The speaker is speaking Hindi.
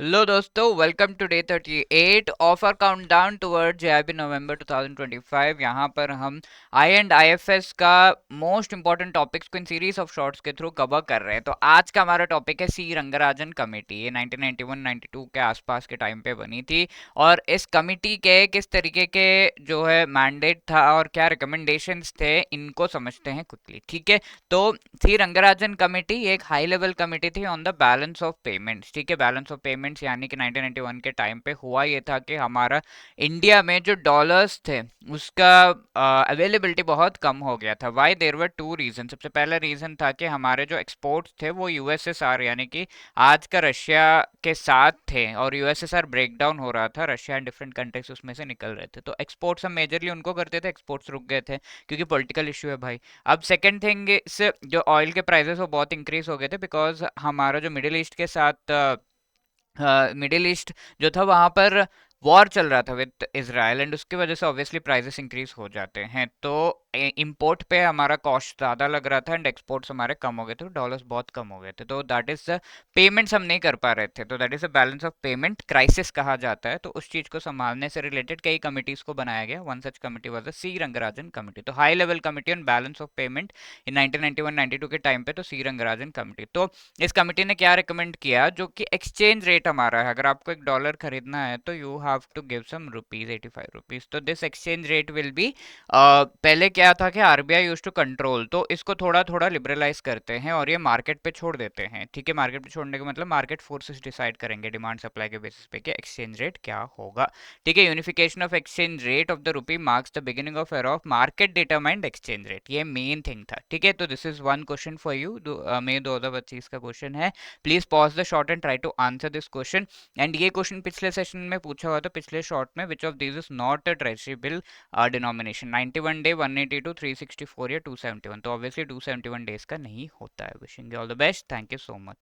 हेलो दोस्तों, welcome to day 38 of our countdown toward JIB November 2025। यहाँ पर हम आई एंड आईएफएस का मोस्ट इंपॉर्टेंट टॉपिक्स को इन सीरीज ऑफ शॉर्ट्स के थ्रू कवर कर रहे हैं। तो आज का हमारा टॉपिक है सी रंगराजन कमेटी। ये 1991-92 के आसपास के टाइम पे बनी थी और इस कमेटी के किस तरीके के जो है मैंडेट था और क्या रिकमेंडेशंस थे, इनको समझते हैं क्विकली। ठीक है, तो सी रंगराजन कमेटी ये एक हाई लेवल कमेटी थी on the balance of payments. ठीक है, बैलेंस ऑफ पेमेंट्स यानी कि 1991 के टाइम पे हुआ ये था कि हमारा इंडिया में जो डॉलर्स थे उसका अवेलेबिलिटी बहुत कम हो गया था। Why? There were two reason. सबसे पहला रीजन था कि हमारे जो एक्सपोर्ट्स थे वो यूएसएसआर यानी कि आज का रशिया के साथ थे और यूएसएसआर ब्रेक डाउन हो रहा था, रशिया एंड डिफरेंट कंट्रीज उसमें से निकल रहे थे। तो एक्सपोर्ट्स हम मेजरली उनको करते थे, एक्सपोर्ट्स रुक गए थे क्योंकि पॉलिटिकल इशू है भाई। अब सेकंड थिंग इस जो ऑयल के प्राइसेस वो बहुत इंक्रीज हो गए थे बिकॉज हमारा जो मिडिल ईस्ट के साथ मिडिल ईस्ट जो था वहां पर वॉर चल रहा था विद इसराइल एंड उसकी वजह से ऑब्वियसली प्राइसेस इंक्रीज हो जाते हैं। तो इंपोर्ट पे हमारा कॉस्ट ज़्यादा लग रहा था एंड एक्सपोर्ट्स हमारे कम हो गए थे, डॉलर्स बहुत कम हो गए थे। तो दैट इज द पेमेंट्स हम नहीं कर पा रहे थे, तो that is a balance of payment crisis कहा जाता है। तो उस चीज़ को संभालने से रिलेटेड कई कमिटीज़ को बनाया गया। One such committee was the C Rangarajan committee. तो high level committee on balance of payment in 1991-92 के टाइम पे तो सी रंगराजन कमिटी। तो इस कमिटी ने क्या रिकमेंड किया, जो कि एक्सचेंज रेट हमारा है, अगर आपको एक डॉलर खरीदना है तो you have to give some rupees, 85 rupees. तो this exchange rate will be पहले क्या था कि आरबीआई यूज टू कंट्रोल, तो इसको थोड़ा थोड़ा लिबरलाइज करते हैं और ये मार्केट पे छोड़ देते हैं। ठीक है, मार्केट पे छोड़ने का मतलब मार्केट फोर्सेस डिसाइड करेंगे डिमांड सप्लाई के बेसिस पे कि एक्सचेंज रेट क्या होगा। ठीक है, unification of exchange rate of the rupee marks the beginning of era of market determined exchange rate. ये मेन थिंग था। ठीक है, तो this is one question for you, May 2025 का क्वेश्चन है। Please pause the short and try to answer this question. And ये क्वेश्चन पिछले सेशन में पूछा हुआ था, पिछले शॉर्ट में, which of this is not a treasurable denomination. 91 day, 182, 364 या 271। तो ऑब्वियसली 271 डेज का नहीं होता है। Wishing you all the best, thank you so much.